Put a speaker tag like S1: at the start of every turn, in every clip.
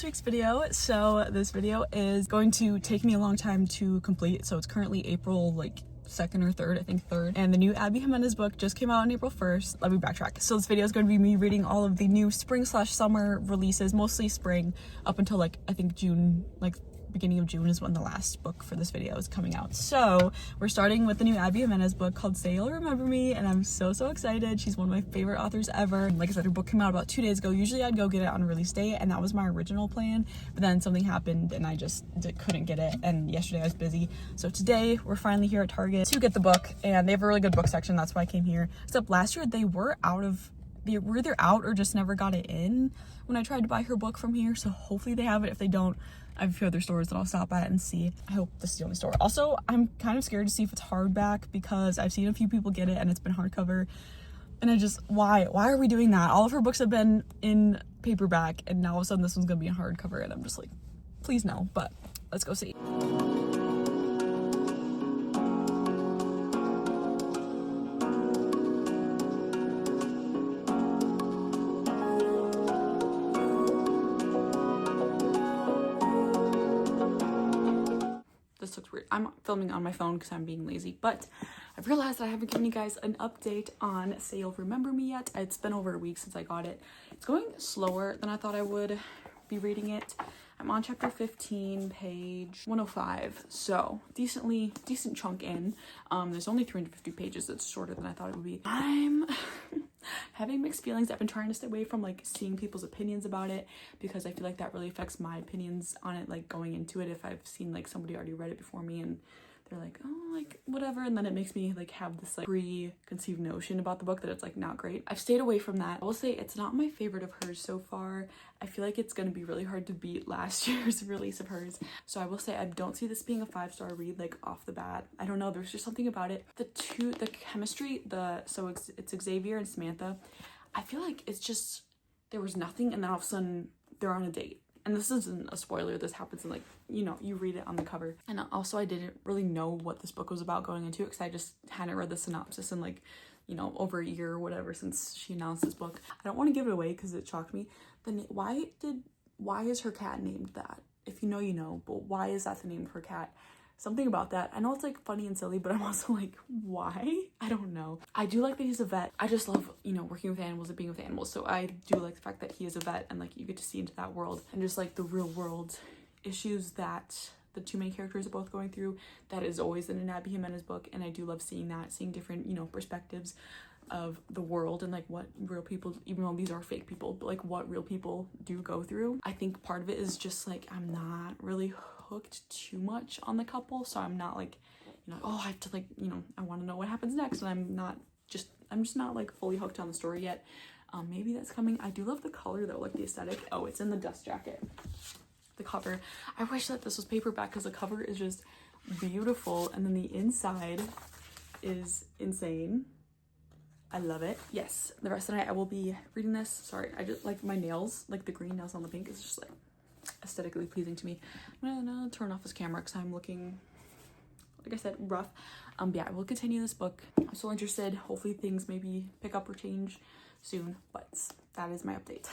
S1: fanfics video. So this video is going to take me a long time to complete. So it's currently April 2nd or 3rd, I think 3rd. And the new Abby Jimenez book just came out on April 1st. Let me backtrack. So this video is going to be me reading all of the new spring/summer releases, mostly spring, up until I think June, beginning of June is when the last book for this video is coming out. So we're starting with the new Abby Jimenez book called Say You'll Remember Me, and I'm so excited. She's one of my favorite authors ever. Like I said, her book came out about 2 days ago. Usually I'd go get it on release day, and that was my original plan, but then something happened and I just couldn't get it, and yesterday I was busy. So today we're finally here at Target to get the book, and they have a really good book section. That's why I came here. Except last year they were either out or just never got it in when I tried to buy her book from here. So hopefully they have it. If they don't, I have a few other stores that I'll stop at and see. I hope this is the only store. Also, I'm kind of scared to see if it's hardback because I've seen a few people get it and it's been hardcover. And why are we doing that? All of her books have been in paperback, and now all of a sudden this one's gonna be in hardcover, and I'm just like, please no. But let's go see. This looks weird. I'm filming on my phone because I'm being lazy, but I've realized that I haven't given you guys an update on Say You'll Remember Me yet. It's been over a week since I got it. It's going slower than I thought I would be reading it. I'm on chapter 15, page 105, so decent chunk in. There's only 350 pages. It's shorter than I thought it would be. I'm having mixed feelings. I've been trying to stay away from seeing people's opinions about it because I feel like that really affects my opinions on it, going into it. If I've seen somebody already read it before me and they're like, oh, whatever, and then it makes me have this preconceived notion about the book that it's not great. I've stayed away from that. I will say it's not my favorite of hers so far. I feel like it's gonna be really hard to beat last year's release of hers. So I will say I don't see this being a 5-star read off the bat. I don't know, there's just something about it. The chemistry, it's Xavier and Samantha. I feel like it's just, there was nothing, and then all of a sudden they're on a date. And this isn't a spoiler, this happens in you read it on the cover. And also I didn't really know what this book was about going into it because I just hadn't read the synopsis in over a year or whatever since she announced this book. I don't want to give it away because it shocked me. Then why is her cat named that? If you know, you know, but why is that the name of her cat? Something about that. I know it's funny and silly, but I'm also why? I don't know. I do like that he's a vet. I just love, working with animals and being with animals. So I do like the fact that he is a vet and you get to see into that world and just the real world issues that the two main characters are both going through. That is always in an Abby Jimenez book, and I do love seeing that, seeing different, perspectives of the world and what real people, even though these are fake people, but what real people do go through. I think part of it is just I'm not really hooked too much on the couple, so I'm not oh, I have to I want to know what happens next, and I'm just not fully hooked on the story yet. Maybe that's coming. I do love the color though, the aesthetic. Oh, it's in the dust jacket. The cover, I wish that this was paperback because the cover is just beautiful, and then the inside is insane. I love it. Yes, the rest of the night I will be reading this. Sorry, I just my nails, the green nails on the pink is just aesthetically pleasing to me. I'm gonna turn off this camera because I'm looking, like I said, rough. Yeah, I will continue this book. I'm so interested. Hopefully things maybe pick up or change soon, but that is my update.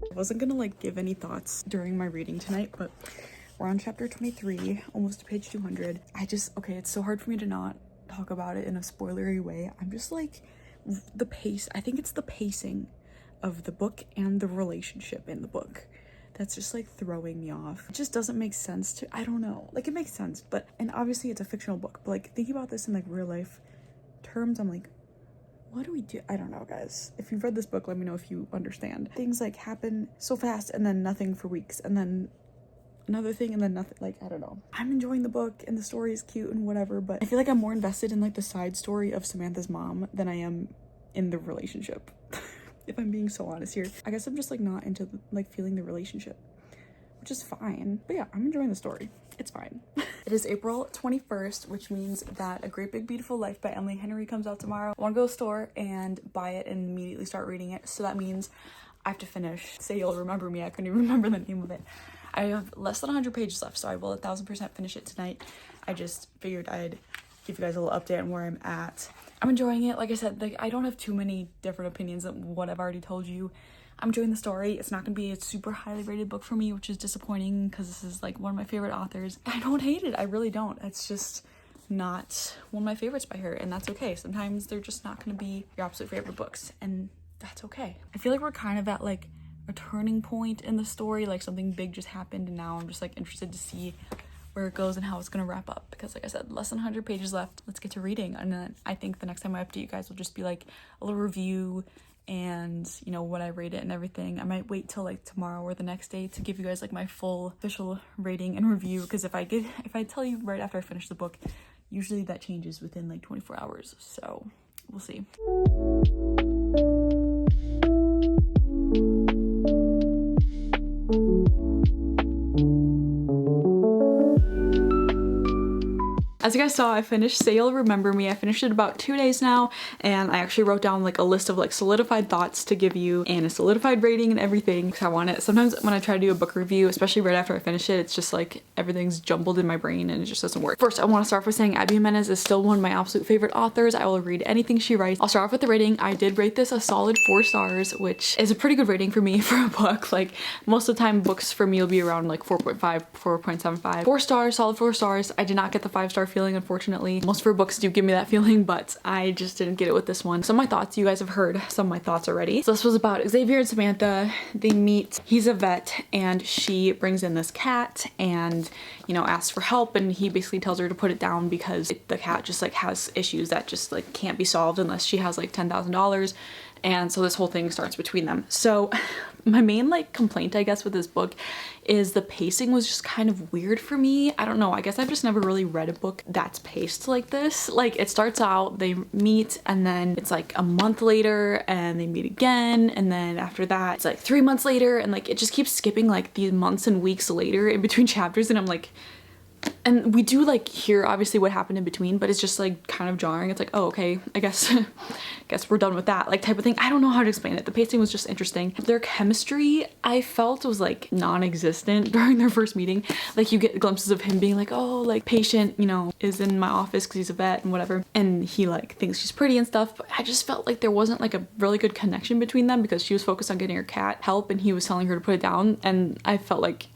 S1: I wasn't gonna give any thoughts during my reading tonight, but we're on chapter 23, almost to page 200. Okay, it's so hard for me to not talk about it in a spoilery way. I'm just the pace. I think it's the pacing of the book and the relationship in the book that's just throwing me off. It just doesn't make sense to, I don't know, it makes sense, but, and obviously it's a fictional book, but thinking about this in real life terms, I'm what do we do? I don't know, guys. If you've read this book, let me know if you understand. Things happen so fast and then nothing for weeks, and then another thing and then nothing. Like, I don't know. I'm enjoying the book and the story is cute and whatever, but I feel like I'm more invested in like the side story of Samantha's mom than I am in the relationship. If I'm being so honest here. I guess I'm just like not into like feeling the relationship, which is fine. But yeah, I'm enjoying the story. It's fine. It is April 21st, which means that A Great Big Beautiful Life by Emily Henry comes out tomorrow. I want to go to the store and buy it and immediately start reading it. So that means I have to finish Say You'll Remember Me. I couldn't even remember the name of it. I have less than 100 pages left, so I will 1000% finish it tonight. I just figured I'd give you guys a little update on where I'm at. I'm enjoying it. Like I said, like I don't have too many different opinions than what I've already told you. I'm enjoying the story. It's not gonna be a super highly rated book for me, which is disappointing because this is like one of my favorite authors. I don't hate it. I really don't. It's just not one of my favorites by her, and that's okay. Sometimes they're just not gonna be your absolute favorite books, and that's okay. I feel like we're kind of at like a turning point in the story. Like something big just happened, and now I'm just like interested to see where it goes and how it's gonna wrap up, because like I said, less than 100 pages left. Let's get to reading, and then I think the next time I update you guys will just be like a little review and you know what I rate it and everything. I might wait till like tomorrow or the next day to give you guys like my full official rating and review, because if I tell you right after I finish the book, usually that changes within like 24 hours, so we'll see. As you guys saw, I finished Say You'll Remember Me. I finished it about 2 days now, and I actually wrote down like a list of like solidified thoughts to give you and a solidified rating and everything, because I want it. Sometimes when I try to do a book review, especially right after I finish it, it's just like everything's jumbled in my brain and it just doesn't work. First, I want to start off with saying Abby Jimenez is still one of my absolute favorite authors. I will read anything she writes. I'll start off with the rating. I did rate this a solid 4 stars, which is a pretty good rating for me for a book. Like most of the time books for me will be around like 4.5, 4.75. 4 stars, solid 4 stars. I did not get the 5-star feeling, unfortunately. Most of her books do give me that feeling, but I just didn't get it with this one. Some of my thoughts, you guys have heard some of my thoughts already. So this was about Xavier and Samantha. They meet. He's a vet and she brings in this cat and, you know, asks for help, and he basically tells her to put it down because the cat just like has issues that just like can't be solved unless she has like $10,000. And so this whole thing starts between them. So my main like complaint, I guess, with this book is the pacing was just kind of weird for me. I don't know, I guess I've just never really read a book that's paced like this. Like it starts out, they meet, and then it's like a month later and they meet again, and then after that it's like 3 months later, and like it just keeps skipping like these months and weeks later in between chapters, and I'm like, and we do like hear obviously what happened in between, but it's just like kind of jarring. It's like, oh, okay, I guess we're done with that, like type of thing. I don't know how to explain it. The pacing was just interesting. Their chemistry, I felt, was like non-existent during their first meeting. Like you get glimpses of him being like, oh, like patient, you know, is in my office because he's a vet and whatever, and he like thinks she's pretty and stuff, but I just felt like there wasn't like a really good connection between them, because she was focused on getting her cat help and he was telling her to put it down, and I felt like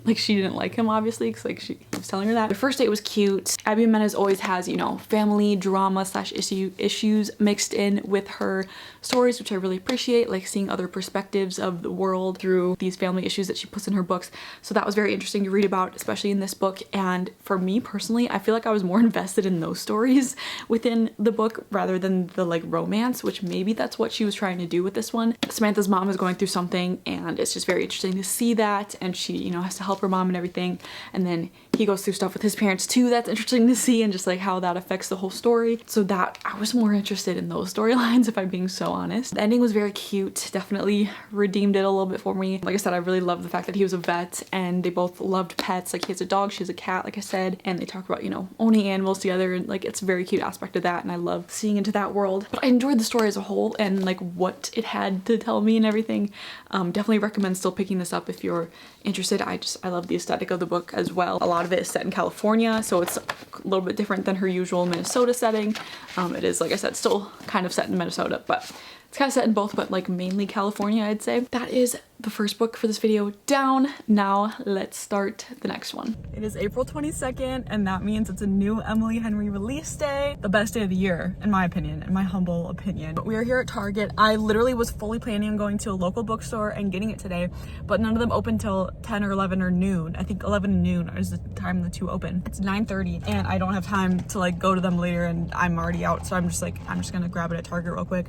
S1: like she didn't like him, obviously, because like she was telling her that. The first date was cute. Abby Jimenez always has, you know, family drama / issues mixed in with her stories, which I really appreciate, like seeing other perspectives of the world through these family issues that she puts in her books. So that was very interesting to read about, especially in this book. And for me personally, I feel like I was more invested in those stories within the book rather than the like romance, which maybe that's what she was trying to do with this one. Samantha's mom is going through something, and it's just very interesting to see that, and she, you know, has to help her mom and everything, and then he goes through stuff with his parents too. That's interesting to see, and just like how that affects the whole story. So that I was more interested in those storylines, if I'm being so honest. The ending was very cute, definitely redeemed it a little bit for me. Like I said, I really love the fact that he was a vet and they both loved pets. Like he has a dog, she has a cat, like I said, and they talk about, you know, owning animals together, and like it's a very cute aspect of that, and I love seeing into that world. But I enjoyed the story as a whole and like what it had to tell me and everything. Definitely recommend still picking this up if you're interested. I love the aesthetic of the book as well. A lot of it is set in California, so it's a little bit different than her usual Minnesota setting. It is, like I said, still kind of set in Minnesota, but it's kind of set in both, but like mainly California, I'd say. That is the first book for this video down. Now let's start the next one. It is April 22nd, and that means it's a new Emily Henry release day. The best day of the year, in my opinion, in my humble opinion. But we are here at Target. I literally was fully planning on going to a local bookstore and getting it today, but none of them open till 10 or 11 or noon. I think 11 and noon is the time the two open. It's 9:30, and I don't have time to like go to them later, and I'm already out, so I'm just gonna grab it at Target real quick.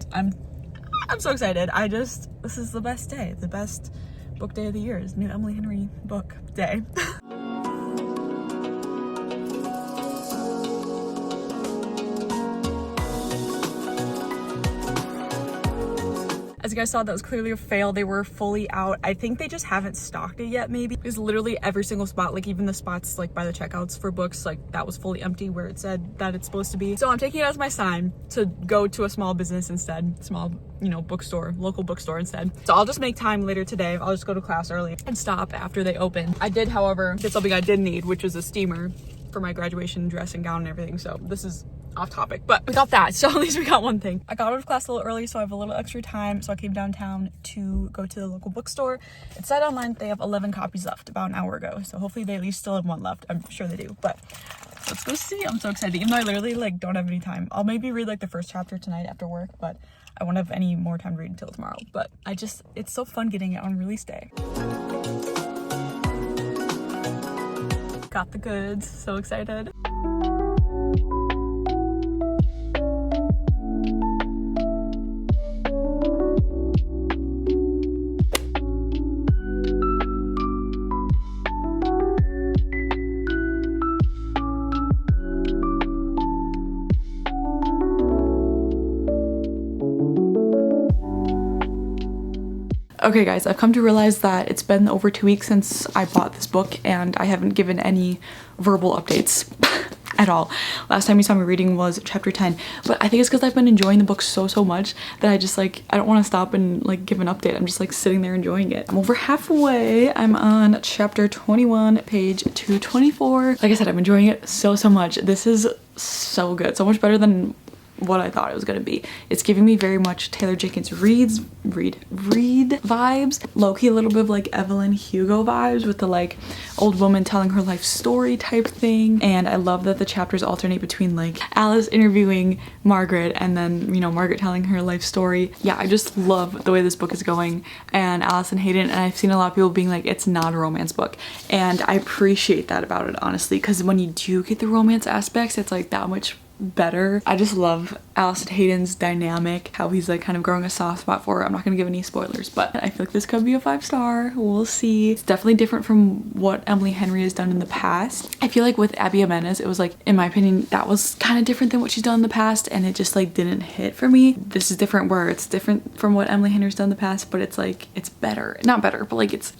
S1: I'm so excited. This is the best day. The best book day of the year is new Emily Henry book day. As you guys saw, that was clearly a fail. They were fully out. I think they just haven't stocked it yet, maybe. It's literally every single spot, like even the spots like by the checkouts for books, like that was fully empty where it said that it's supposed to be. So I'm taking it as my sign to go to a small business instead, small, you know, bookstore, local bookstore instead. So I'll just make time later today. I'll just go to class early and stop after they open. I did, however, get something I did need, which was a steamer for my graduation dress and gown and everything. So this is off topic, but we got that. So at least we got one thing. I got out of class a little early, so I have a little extra time. So I came downtown to go to the local bookstore. It said online they have 11 copies left about an hour ago. So hopefully they at least still have one left. I'm sure they do, but let's go see. I'm so excited. Even though I literally like don't have any time. I'll maybe read like the first chapter tonight after work, but I won't have any more time to read until tomorrow. But it's so fun getting it on release day. Got the goods. So excited. Okay guys, I've come to realize that it's been over 2 weeks since I bought this book and I haven't given any verbal updates at all. Last time you saw me reading was chapter 10, but I think it's because I've been enjoying the book so much that I just like, I don't want to stop and like give an update. I'm just like sitting there enjoying it. I'm over halfway. I'm on chapter 21, page 224. Like I said, I'm enjoying it so much. This is so good. So much better than what I thought it was gonna be. It's giving me very much Taylor Jenkins Reid vibes, low-key a little bit of like Evelyn Hugo vibes with the like old woman telling her life story type thing. And I love that the chapters alternate between like Alice interviewing Margaret and then, you know, Margaret telling her life story. Yeah, I just love the way this book is going, and Alice and Hayden. And I've seen a lot of people being like, it's not a romance book, and I appreciate that about it, honestly, because when you do get the romance aspects, it's like that much better. I just love Alice and Hayden's dynamic, how he's like kind of growing a soft spot for her. I'm not gonna give any spoilers, but I feel like this could be a 5-star. We'll see. It's definitely different from what Emily Henry has done in the past. I feel like with Abby Jimenez, it was like, in my opinion, that was kind of different than what she's done in the past, and it just like didn't hit for me. This is different, where it's different from what Emily Henry's done in the past, but it's like, it's better. Not better, but like it's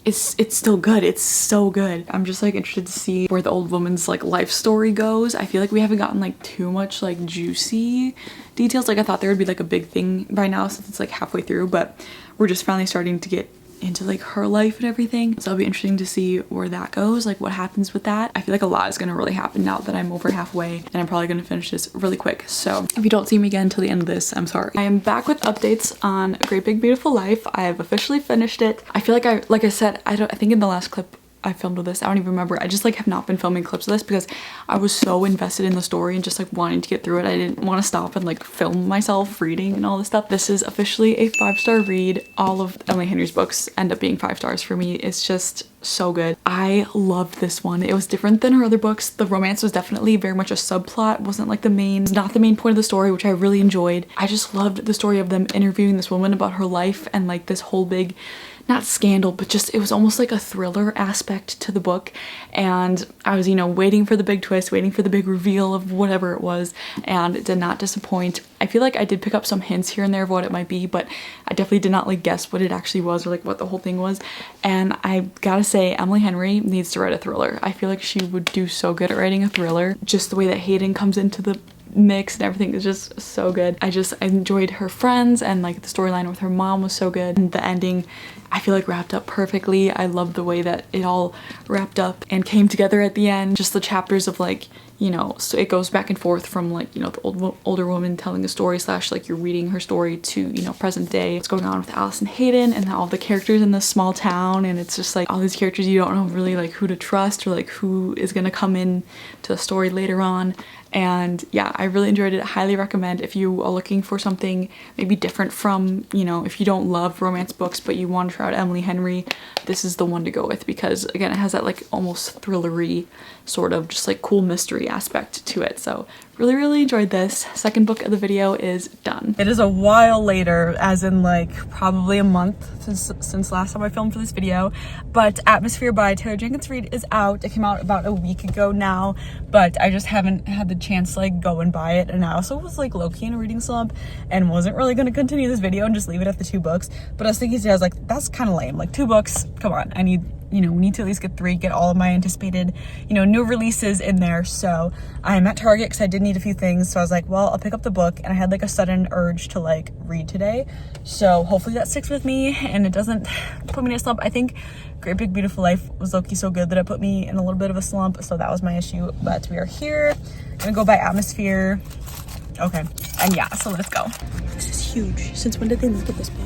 S1: still good. It's so good. I'm just like interested to see where the old woman's like life story goes. I feel like we haven't gotten like too much like juicy details. Like I thought there would be like a big thing by now since it's like halfway through, but we're just finally starting to get into like her life and everything. So it'll be interesting to see where that goes, like what happens with that. I feel like a lot is gonna really happen now that I'm over halfway, and I'm probably gonna finish this really quick. So if you don't see me again until the end of this, I'm sorry. I am back with updates on Great Big Beautiful Life. I have officially finished it. I feel like I said, I think in the last clip I filmed with this, I don't even remember. I just like have not been filming clips of this because I was so invested in the story and just like wanting to get through it. I didn't want to stop and like film myself reading and all this stuff. This is officially a 5-star read. All of Emily Henry's books end up being 5 stars for me. It's just so good. I loved this one. It was different than her other books. The romance was definitely very much a subplot. It wasn't like not the main point of the story, which I really enjoyed. I just loved the story of them interviewing this woman about her life and like this whole big, not scandal, but just it was almost like a thriller aspect to the book. And I was, you know, waiting for the big twist, waiting for the big reveal of whatever it was, and it did not disappoint. I feel like I did pick up some hints here and there of what it might be, but I definitely did not like guess what it actually was or like what the whole thing was. And I gotta say, Emily Henry needs to write a thriller. I feel like she would do so good at writing a thriller. Just the way that Hayden comes into the mix and everything is just so good. I enjoyed her friends, and like the storyline with her mom was so good, and the ending I feel like wrapped up perfectly. I love the way that it all wrapped up and came together at the end. Just the chapters of like, you know, so it goes back and forth from like, you know, the older woman telling a story slash like you're reading her story to, you know, present day. What's going on with Alice and Hayden and all the characters in this small town, and it's just like all these characters you don't know really like who to trust or like who is gonna come in to the story later on. And yeah, I really enjoyed it. Highly recommend if you are looking for something maybe different from, you know, if you don't love romance books but you want to try out Emily Henry, this is the one to go with, because again, it has that like almost thrillery sort of just like cool mystery aspect to it. So really enjoyed this. Second book of the video is done. It is a while later, as in like probably a month since last time I filmed for this video, but Atmosphere by Taylor Jenkins Reid is out. It came out about a week ago now, but I just haven't had the chance to like go and buy it, and I also was like low-key in a reading slump and wasn't really going to continue this video and just leave it at the 2 books. But I was thinking today, I was like, that's kind of lame. Like 2 books, come on, I need, you know, we need to at least get 3, get all of my anticipated, you know, new releases in there. So I'm at Target because I did need a few things. So I was like, well, I'll pick up the book, and I had like a sudden urge to like read today. So hopefully that sticks with me and it doesn't put me in a slump. I think Great Big Beautiful Life was low-key so good that it put me in a little bit of a slump. So that was my issue, but we are here. I'm gonna go by Atmosphere. Okay, and yeah, so let's go. This is huge. Since when did they make it this big?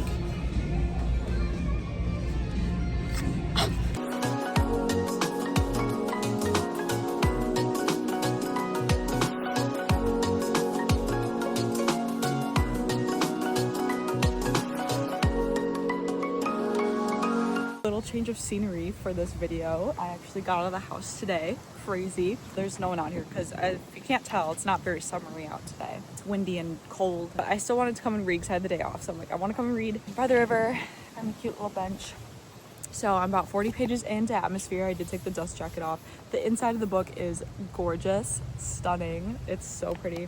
S1: Little change of scenery for this video. I actually got out of the house today. Crazy. There's no one out here because if you can't tell, it's not very summery out today. It's windy and cold, but I still wanted to come and read because I had the day off. So I'm like, I want to come and read by the river on a cute little bench. So I'm about 40 pages into Atmosphere. I did take the dust jacket off. The inside of the book is gorgeous, stunning. It's so pretty.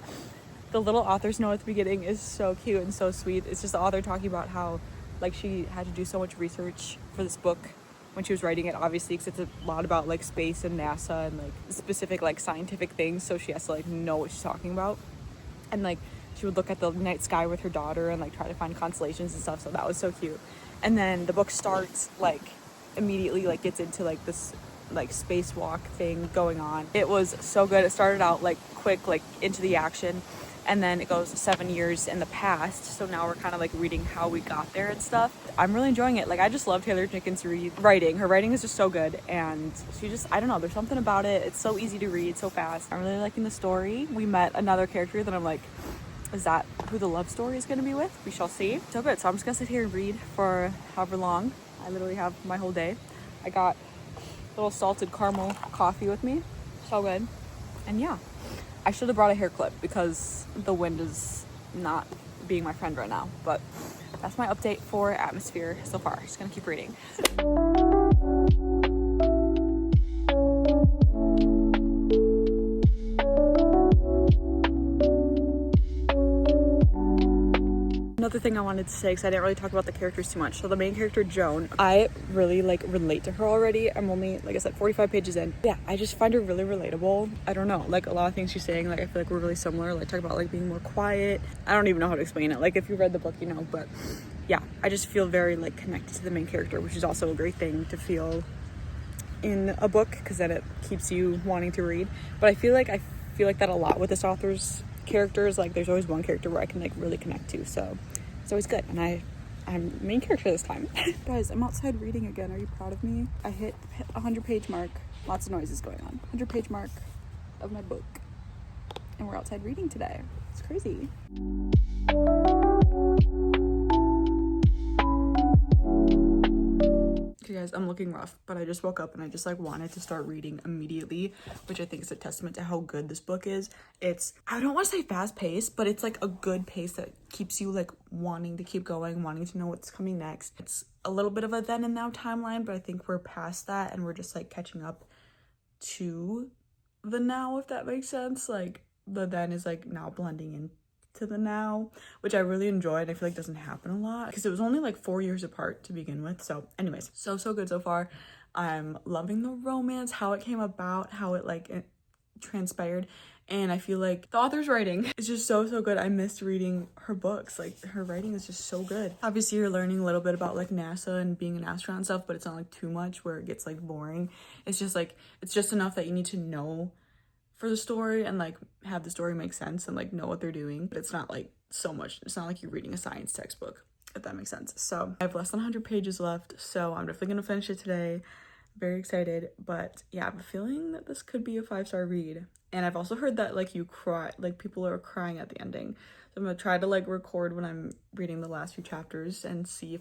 S1: The little author's note at the beginning is so cute and so sweet. It's just the author talking about how like she had to do so much research for this book when she was writing it, obviously, because it's a lot about like space and NASA and like specific like scientific things, so she has to like know what she's talking about. And like she would look at the night sky with her daughter and like try to find constellations and stuff, so that was so cute. And then the book starts like immediately like gets into like this like spacewalk thing going on. It was so good. It started out like quick, like into the action, and then it goes 7 years in the past, so now we're kind of like reading how we got there and stuff. I'm really enjoying it. Like, I just love Taylor Jenkins Reid writing. Her writing is just so good, and she just, I don't know, there's something about it. It's so easy to read, so fast. I'm really liking the story. We met another character that I'm like, is that who the love story is going to be with? We shall see. So good. So I'm just gonna sit here and read for however long. I literally have my whole day. I got a little salted caramel coffee with me. So good. And yeah, I should have brought a hair clip because the wind is not being my friend right now. But that's my update for Atmosphere so far. Just gonna keep reading. Another thing I wanted to say, because I didn't really talk about the characters too much. So the main character, Joan, I really like relate to her already. I'm only, like I said, 45 pages in. Yeah, I just find her really relatable. I don't know, like a lot of things she's saying, like I feel like we're really similar. Like talk about like being more quiet. I don't even know how to explain it. Like if you read the book, you know, but yeah, I just feel very like connected to the main character, which is also a great thing to feel in a book because then it keeps you wanting to read. But I feel like that a lot with this author's characters. Like there's always one character where I can like really connect to, so it's always good. And I'm main character this time. Guys, I'm outside reading again. Are you proud of me? I hit 100-page mark. Lots of noises going on. 100-page mark of my book, and we're outside reading today. It's crazy. Okay guys, I'm looking rough, but I just woke up and I just like wanted to start reading immediately, which I think is a testament to how good this book is. It's, I don't want to say fast paced, but it's like a good pace that keeps you like wanting to keep going, wanting to know what's coming next. It's a little bit of a then and now timeline, but I think we're past that and we're just like catching up to the now, if that makes sense. Like the then is like now blending in to the now, which I really enjoyed. I feel like doesn't happen a lot because it was only like 4 years apart to begin with. So anyways, so good so far. I'm loving the romance, how it came about, how it transpired, and I feel like the author's writing is just so good. I missed reading her books. Like her writing is just so good. Obviously you're learning a little bit about like NASA and being an astronaut and stuff, but it's not like too much where it gets like boring. It's just like, it's just enough that you need to know for the story and like have the story make sense and like know what they're doing, but it's not like so much, it's not like you're reading a science textbook, if that makes sense. So I have less than 100 pages left, so I'm definitely gonna finish it today. Very excited. But yeah, I have a feeling that this could be a 5-star read. And I've also heard that like you cry, like people are crying at the ending, so I'm gonna try to like record when I'm reading the last few chapters and see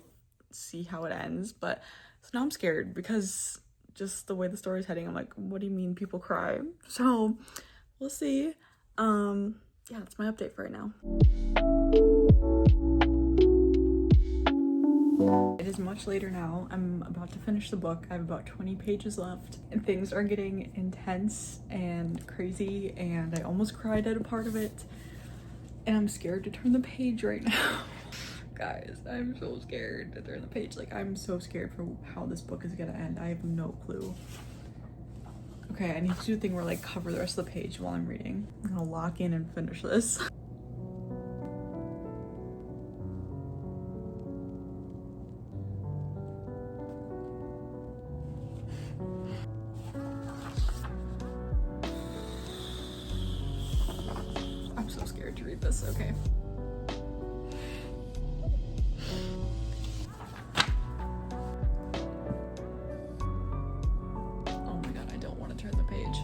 S1: how it ends. But so now I'm scared because just the way the story's heading, I'm like, what do you mean people cry? So we'll see. yeah, that's my update for right now. It is much later now. I'm about to finish the book. I have about 20 pages left and things are getting intense and crazy and I almost cried at a part of it and I'm scared to turn the page right now. Guys, I'm so scared to turn the page. Like, I'm so scared for how this book is gonna end. I have no clue. Okay, I need to do a thing where I like cover the rest of the page while I'm reading. I'm gonna lock in and finish this. I'm so scared to read this, okay. Oh my god, I don't want to turn the page.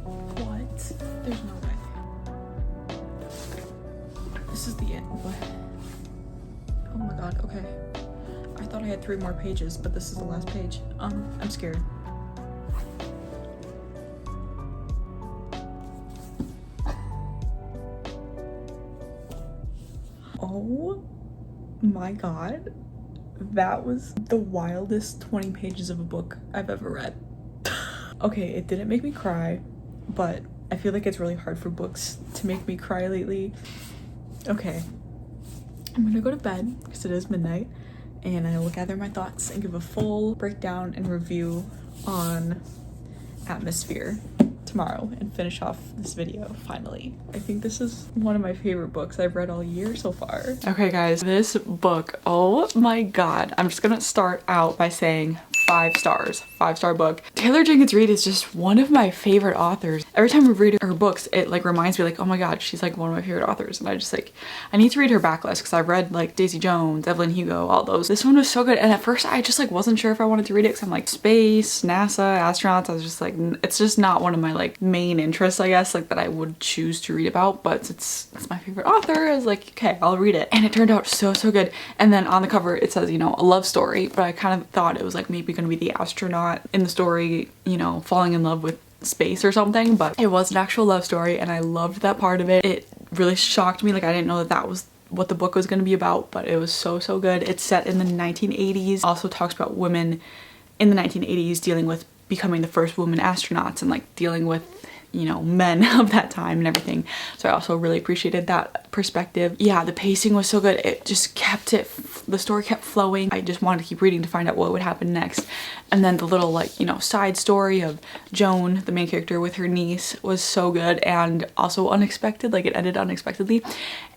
S1: What? There's no way. This is the end. What? Oh my god, okay. I thought I had 3 more pages, but this is the last page. I'm scared. Oh my god, that was the wildest 20 pages of a book I've ever read. Okay, it didn't make me cry, but I feel like it's really hard for books to make me cry lately. Okay, I'm gonna go to bed because it is midnight and I will gather my thoughts and give a full breakdown and review on Atmosphere tomorrow and finish off this video finally. I think this is one of my favorite books I've read all year so far. Okay guys, this book, oh my god. I'm just gonna start out by saying 5 stars. 5-star book. Taylor Jenkins Reid is just one of my favorite authors. Every time we read her books, it like reminds me like, oh my god, she's like one of my favorite authors. And I just like, I need to read her backlist because I've read like Daisy Jones, Evelyn Hugo, all those. This one was so good. And at first I just like wasn't sure if I wanted to read it because I'm like space, NASA, astronauts. I was just like, it's just not one of my like main interests, I guess, like that I would choose to read about, but it's my favorite author. I was like, okay, I'll read it. And it turned out so good. And then on the cover it says, you know, a love story, but I kind of thought it was like maybe gonna be the astronaut in the story, you know, falling in love with space or something, but it was an actual love story and I loved that part of it. It really shocked me. Like, I didn't know that that was what the book was going to be about, but it was so good. It's set in the 1980s. Also talks about women in the 1980s dealing with becoming the first women astronauts and like dealing with, you know, men of that time and everything. So I also really appreciated that perspective. Yeah, the pacing was so good. It just kept it, the story kept flowing. I just wanted to keep reading to find out what would happen next. And then the little like, you know, side story of Joan, the main character, with her niece was so good and also unexpected. Like, it ended unexpectedly.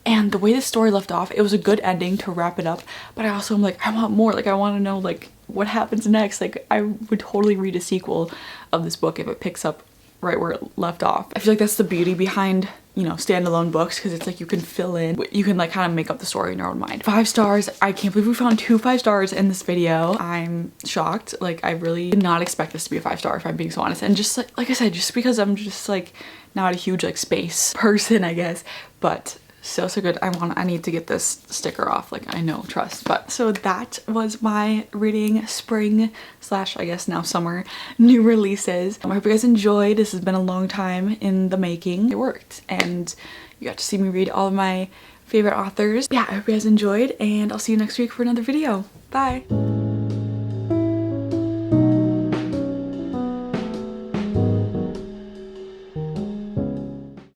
S1: And the way this story left off, it was a good ending to wrap it up. But I also am like, I want more. Like, I want to know like what happens next. Like, I would totally read a sequel of this book if it picks up right where it left off. I feel like that's the beauty behind, you know, standalone books, because it's like you can fill in, you can like kind of make up the story in your own mind. 5 stars. I can't believe we found 2 5-stars in this video. I'm shocked. Like, I really did not expect this to be a 5-star, if I'm being so honest. And just like I said, just because I'm just like not a huge like space person, I guess, but so good. I need to get this sticker off, like, I know, trust. But so that was my reading spring / I guess now summer new releases. I hope you guys enjoyed. This has been a long time in the making. It worked and you got to see me read all of my favorite authors. Yeah, I hope you guys enjoyed and I'll see you next week for another video. Bye.